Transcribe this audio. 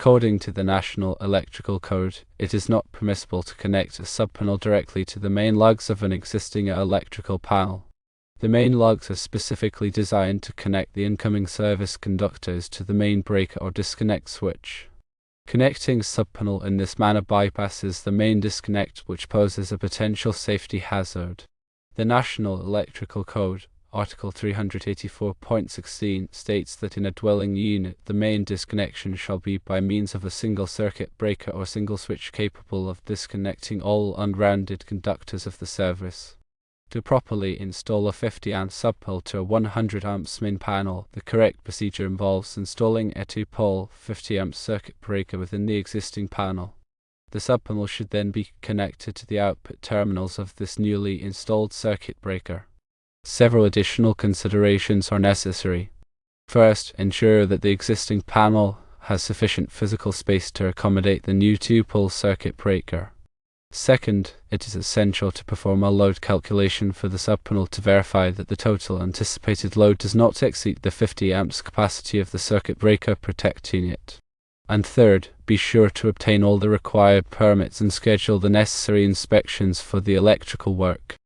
According to the National Electrical Code, it is not permissible to connect a subpanel directly to the main lugs of an existing electrical panel. The main lugs are specifically designed to connect the incoming service conductors to the main breaker or disconnect switch. Connecting a subpanel in this manner bypasses the main disconnect, which poses a potential safety hazard. The National Electrical Code, Article 384.16, states that in a dwelling unit, the main disconnection shall be by means of a single circuit breaker or single switch capable of disconnecting all ungrounded conductors of the service. To properly install a 50 amp subpanel to a 100 amps main panel, the correct procedure involves installing a 2-pole 50 amp circuit breaker within the existing panel. The subpanel should then be connected to the output terminals of this newly installed circuit breaker. Several additional considerations are necessary. First, ensure that the existing panel has sufficient physical space to accommodate the new 2-pole circuit breaker. Second, it is essential to perform a load calculation for the subpanel to verify that the total anticipated load does not exceed the 50 amps capacity of the circuit breaker protecting it. And third, be sure to obtain all the required permits and schedule the necessary inspections for the electrical work.